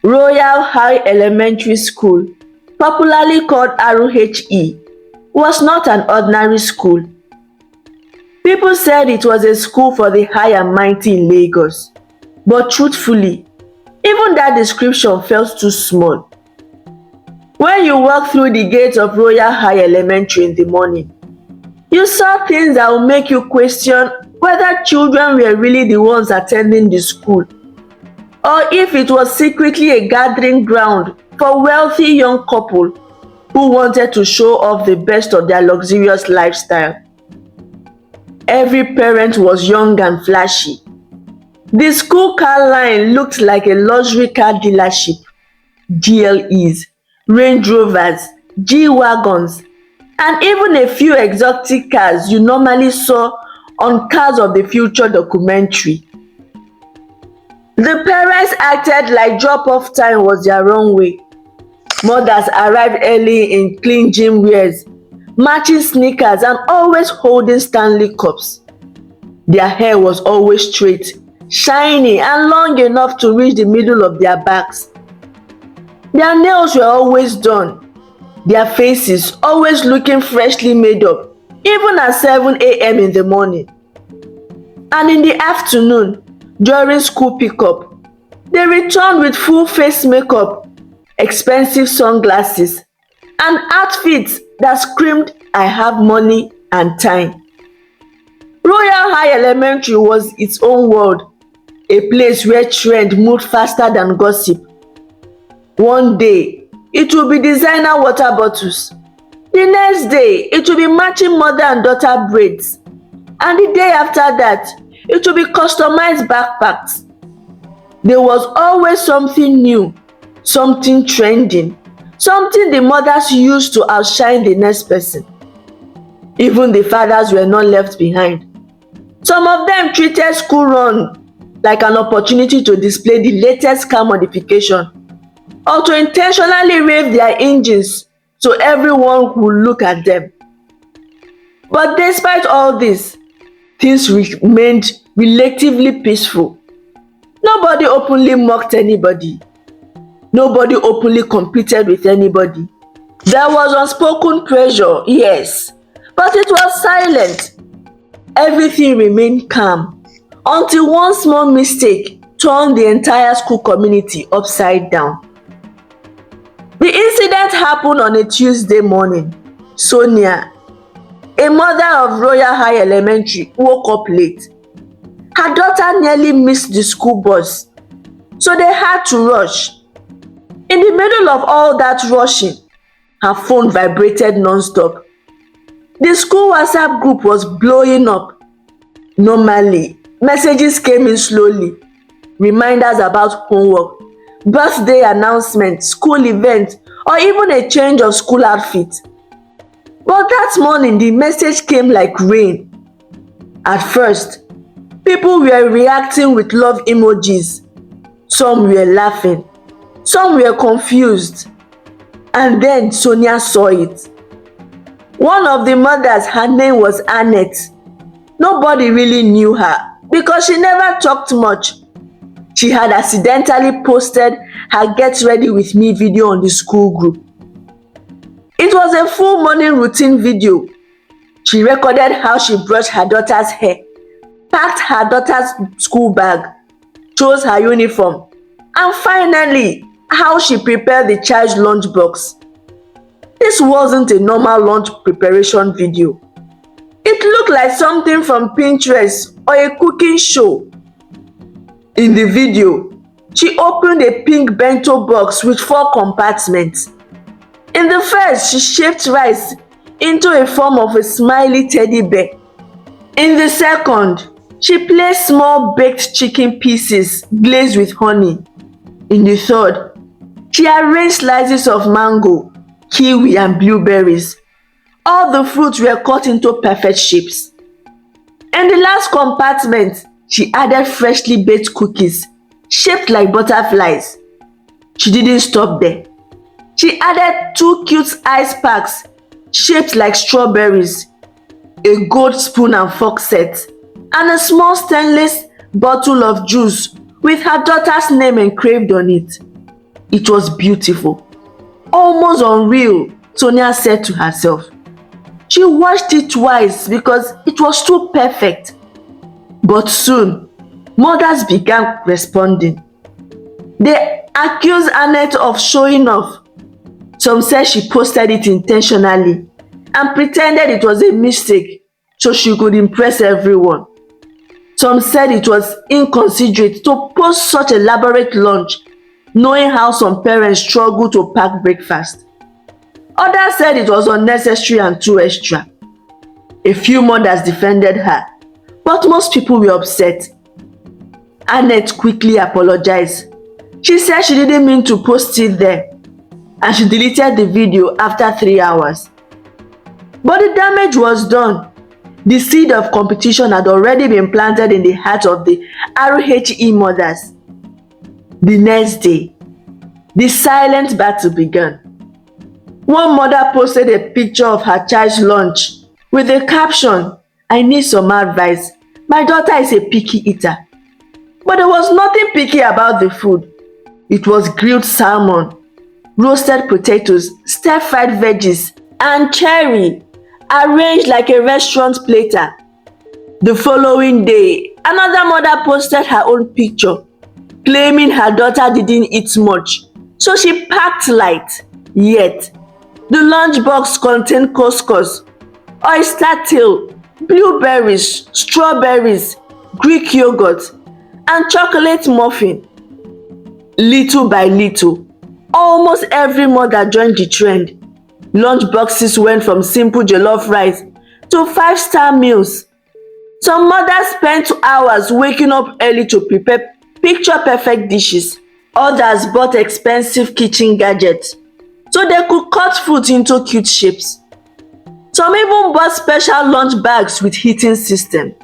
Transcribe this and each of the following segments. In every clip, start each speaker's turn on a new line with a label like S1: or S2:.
S1: Royal High Elementary School, popularly called RHE, was not an ordinary school. People said it was a school for the high and mighty in Lagos. But truthfully, even that description felt too small. When you walk through the gates of Royal High Elementary in the morning, you saw things that would make you question whether children were really the ones attending the school, or if it was secretly a gathering ground for wealthy young couples who wanted to show off the best of their luxurious lifestyle. Every parent was young and flashy. The school car line looked like a luxury car dealership. GLEs, Range Rovers, G-Wagons, and even a few exotic cars you normally saw on Cars of the Future documentary. The parents acted like drop-off time was their runway. Mothers arrived early in clean gym wears, matching sneakers, and always holding Stanley cups. Their hair was always straight, shiny, and long enough to reach the middle of their backs. Their nails were always done, their faces always looking freshly made up, even at 7 a.m. in the morning. And in the afternoon, during school pickup, they returned with full face makeup, expensive sunglasses, and outfits that screamed, "I have money and time." Royal High Elementary was its own world, a place where trend moved faster than gossip. One day, it will be designer water bottles. The next day, it will be matching mother and daughter braids. And the day after that, it will be customized backpacks. There was always something new, something trending, something the mothers used to outshine the next person. Even the fathers were not left behind. Some of them treated school run like an opportunity to display the latest car modification, or to intentionally rev their engines so everyone would look at them. But despite all this, things remained relatively peaceful. Nobody openly mocked anybody. Nobody openly competed with anybody. There was unspoken pressure, yes, but it was silent. Everything remained calm until one small mistake turned the entire school community upside down. The incident happened on a Tuesday morning. Sonia, a mother of Royal High Elementary, woke up late. Her daughter nearly missed the school bus, so they had to rush. In the middle of all that rushing, her phone vibrated non-stop. The school WhatsApp group was blowing up. Normally, messages came in slowly. Reminders about homework, birthday announcements, school events, or even a change of school outfit. But that morning, the message came like rain. At first, people were reacting with love emojis. Some were laughing. Some were confused. And then Sonia saw it. One of the mothers, her name was Annette. Nobody really knew her because she never talked much. She had accidentally posted her "Get Ready With Me" video on the school group. It was a full morning routine video. She recorded how she brushed her daughter's hair, packed her daughter's school bag, chose her uniform, and finally, how she prepared the child's lunchbox. This wasn't a normal lunch preparation video. It looked like something from Pinterest or a cooking show. In the video, she opened a pink bento box with 4 compartments. In the first, she shaped rice into a form of a smiley teddy bear. In the second, she placed small baked chicken pieces glazed with honey. In the third, she arranged slices of mango, kiwi, and blueberries. All the fruits were cut into perfect shapes. In the last compartment, she added freshly baked cookies, shaped like butterflies. She didn't stop there. She added 2 cute ice packs, shaped like strawberries, a gold spoon and fork set, and a small stainless bottle of juice with her daughter's name engraved on it. It was beautiful, almost unreal, Sonia said to herself. She watched it twice because it was too perfect. But soon, mothers began responding. They accused Annette of showing off. Some said she posted it intentionally and pretended it was a mistake so she could impress everyone. Some said it was inconsiderate to post such elaborate lunch, knowing how some parents struggle to pack breakfast. Others said it was unnecessary and too extra. A few mothers defended her, but most people were upset. Annette quickly apologized. She said she didn't mean to post it there, and she deleted the video after 3 hours. But the damage was done. The seed of competition had already been planted in the hearts of the RHE mothers. The next day, the silent battle began. One mother posted a picture of her child's lunch with the caption, "I need some advice. My daughter is a picky eater." But there was nothing picky about the food. It was grilled salmon, roasted potatoes, stir-fried veggies, and cherry, arranged like a restaurant platter. The following day, another mother posted her own picture, claiming her daughter didn't eat much, so she packed light. Yet, the lunchbox contained couscous, oyster tail, blueberries, strawberries, Greek yogurt, and chocolate muffin. Little by little, almost every mother joined the trend. Lunch boxes went from simple jollof rice to 5-star meals. Some mothers spent hours waking up early to prepare picture-perfect dishes. Others bought expensive kitchen gadgets so they could cut fruit into cute shapes. Some even bought special lunch bags with heating system.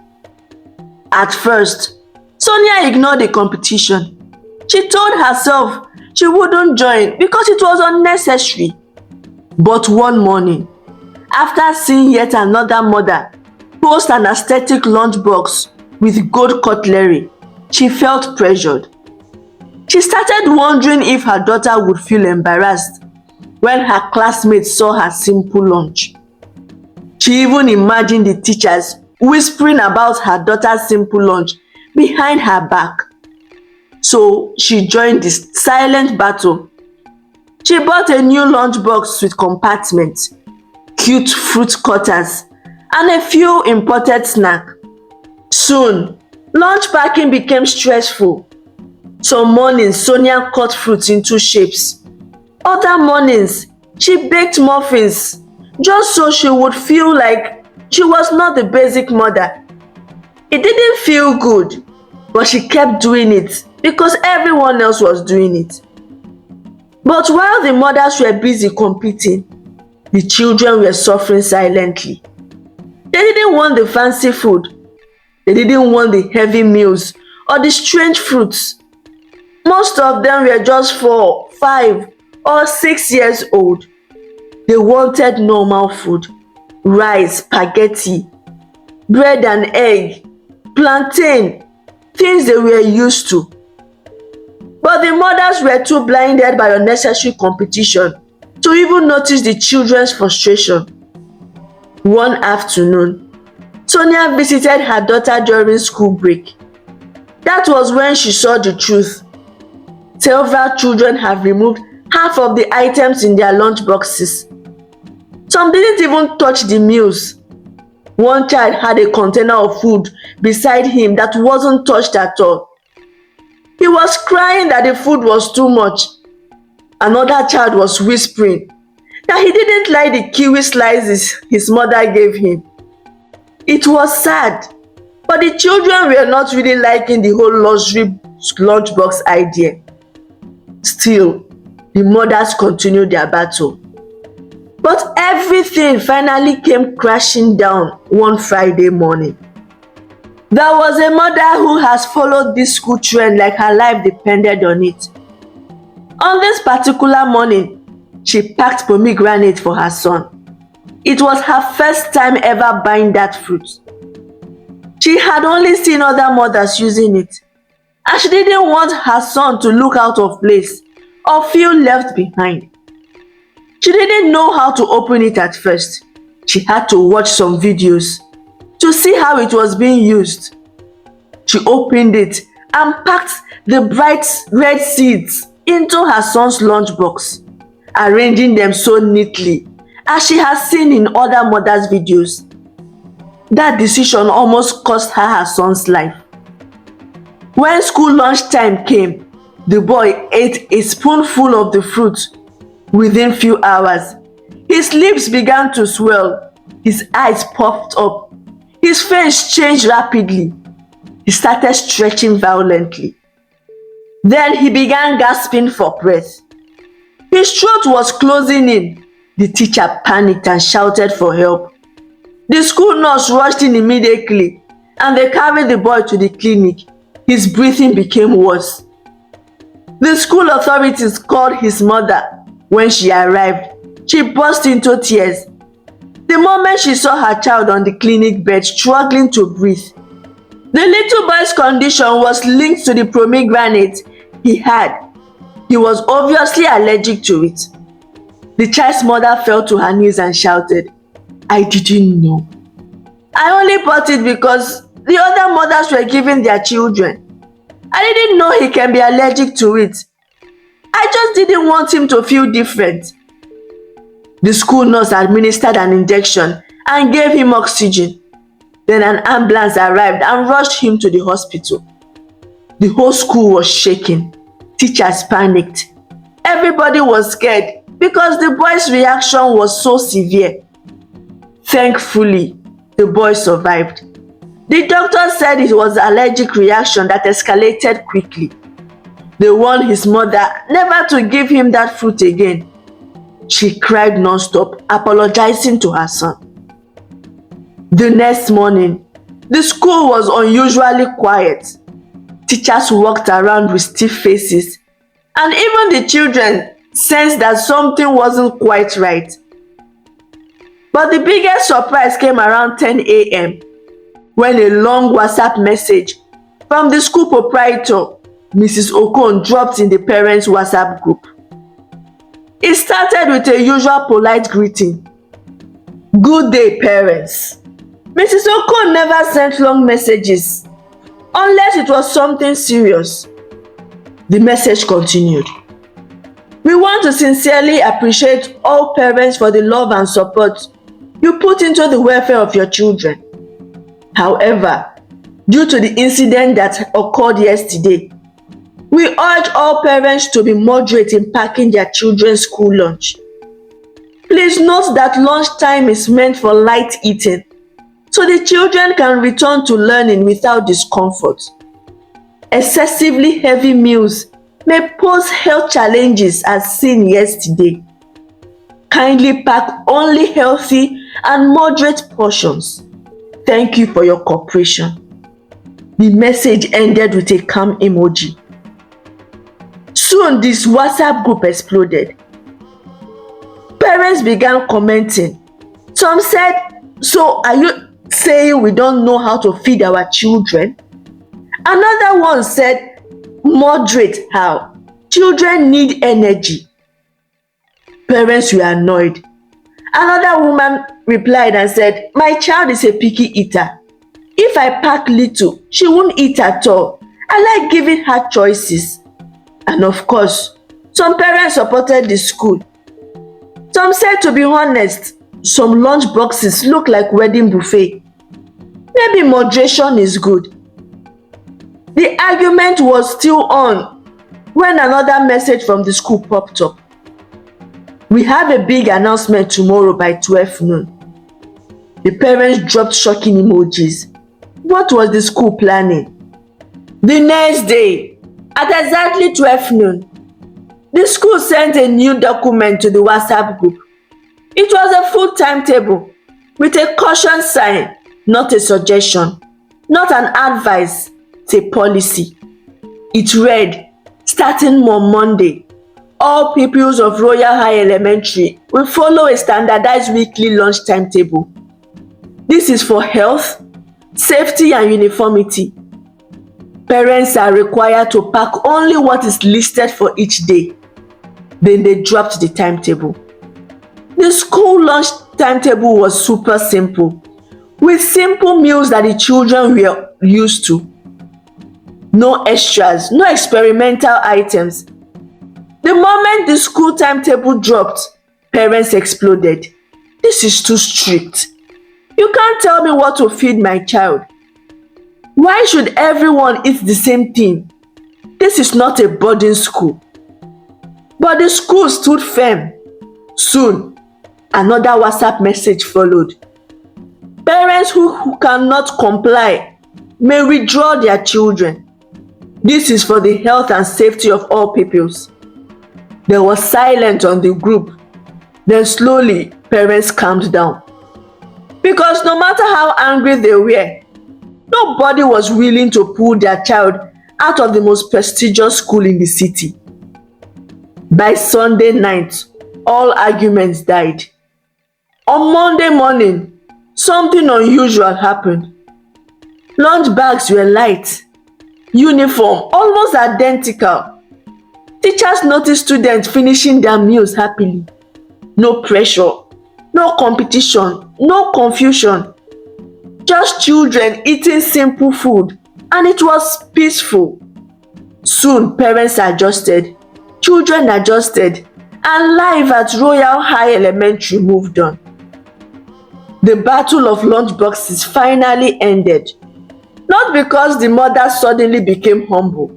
S1: At first, Sonia ignored the competition. She told herself she wouldn't join because it was unnecessary. But one morning, after seeing yet another mother post an aesthetic lunchbox with gold cutlery, she felt pressured. She started wondering if her daughter would feel embarrassed when her classmates saw her simple lunch. She even imagined the teachers whispering about her daughter's simple lunch behind her back. So she joined the silent battle. She bought a new lunchbox with compartments, cute fruit cutters, and a few imported snacks. Soon, lunch packing became stressful. Some mornings, Sonia cut fruits into shapes. Other mornings, she baked muffins just so she would feel like she was not the basic mother. It didn't feel good, but she kept doing it because everyone else was doing it. But while the mothers were busy competing, the children were suffering silently. They didn't want the fancy food. They didn't want the heavy meals or the strange fruits. Most of them were just 4, 5, or 6 years old. They wanted normal food, rice, spaghetti, bread and egg, plantain, things they were used to. But the mothers were too blinded by unnecessary competition to even notice the children's frustration. One afternoon, Sonia visited her daughter during school break. That was when she saw the truth. Several children have removed half of the items in their lunch boxes. Some didn't even touch the meals. One child had a container of food beside him that wasn't touched at all. He was crying that the food was too much. Another child was whispering that he didn't like the kiwi slices his mother gave him. It was sad, but the children were not really liking the whole luxury lunchbox idea. Still, the mothers continued their battle. But everything finally came crashing down one Friday morning. There was a mother who has followed this school trend like her life depended on it. On this particular morning, she packed pomegranate for her son. It was her first time ever buying that fruit. She had only seen other mothers using it, and she didn't want her son to look out of place or feel left behind. She didn't know how to open it at first. She had to watch some videos to see how it was being used. She opened it and packed the bright red seeds into her son's lunchbox, arranging them so neatly as she has seen in other mothers' videos. That decision almost cost her son's life. When school lunchtime came, the boy ate a spoonful of the fruit. Within few hours, his lips began to swell, his eyes puffed up, his face changed rapidly. He started stretching violently. Then he began gasping for breath. His throat was closing in. The teacher panicked and shouted for help. The school nurse rushed in immediately and they carried the boy to the clinic. His breathing became worse. The school authorities called his mother. When she arrived, she burst into tears. The moment she saw her child on the clinic bed struggling to breathe, the little boy's condition was linked to the pomegranate he had. He was obviously allergic to it. The child's mother fell to her knees and shouted, "I didn't know. I only bought it because the other mothers were giving their children. I didn't know he can be allergic to it. I just didn't want him to feel different." The school nurse administered an injection and gave him oxygen. Then an ambulance arrived and rushed him to the hospital. The whole school was shaking. Teachers panicked. Everybody was scared because the boy's reaction was so severe. Thankfully, the boy survived. The doctor said it was an allergic reaction that escalated quickly. They warned his mother never to give him that fruit again. She cried non-stop, apologizing to her son. The next morning, the school was unusually quiet. Teachers walked around with stiff faces, and even the children sensed that something wasn't quite right. But the biggest surprise came around 10 a.m. when a long WhatsApp message from the school proprietor, Mrs. Okon, dropped in the parents' WhatsApp group. It started with a usual polite greeting. "Good day, parents." Mrs. Okon never sent long messages unless it was something serious. The message continued. "We want to sincerely appreciate all parents for the love and support you put into the welfare of your children. However, due to the incident that occurred yesterday, we urge all parents to be moderate in packing their children's school lunch. Please note that lunchtime is meant for light eating, so the children can return to learning without discomfort. Excessively heavy meals may pose health challenges as seen yesterday. Kindly pack only healthy and moderate portions. Thank you for your cooperation." The message ended with a calm emoji. Soon, this WhatsApp group exploded. Parents began commenting. Some said, "So are you saying we don't know how to feed our children?" Another one said, "Moderate how? Children need energy." Parents were annoyed. Another woman replied and said, "My child is a picky eater. If I pack little, she won't eat at all. I like giving her choices." And of course, some parents supported the school. Some said, to be honest, some lunch boxes look like wedding buffet. Maybe moderation is good. The argument was still on when another message from the school popped up. "We have a big announcement tomorrow by 12 noon. The parents dropped shocking emojis. What was the school planning? The next day, at exactly 12 noon, the school sent a new document to the WhatsApp group. It was a full timetable with a caution sign, not a suggestion, not an advice, it's a policy. It read, starting on Monday, all pupils of Royal High Elementary will follow a standardized weekly lunch timetable. This is for health, safety and uniformity. Parents are required to pack only what is listed for each day. Then they dropped the timetable. The school lunch timetable was super simple, with simple meals that the children were used to. No extras, no experimental items. The moment the school timetable dropped, parents exploded. This is too strict. You can't tell me what to feed my child. Why should everyone eat the same thing? This is not a boarding school. But the school stood firm. Soon, another WhatsApp message followed. Parents who cannot comply may withdraw their children. This is for the health and safety of all pupils. There was silence on the group. Then slowly, parents calmed down. Because no matter how angry they were, nobody was willing to pull their child out of the most prestigious school in the city. By Sunday night, all arguments died. On Monday morning, something unusual happened. Lunch bags were light, uniform almost identical. Teachers noticed students finishing their meals happily. No pressure, no competition, no confusion. Just children eating simple food, and it was peaceful. Soon parents adjusted, children adjusted, and life at Royal High Elementary moved on. The battle of lunchboxes finally ended. Not because the mother suddenly became humble,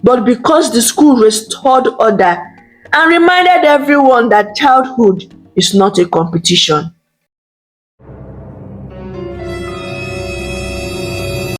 S1: but because the school restored order and reminded everyone that childhood is not a competition.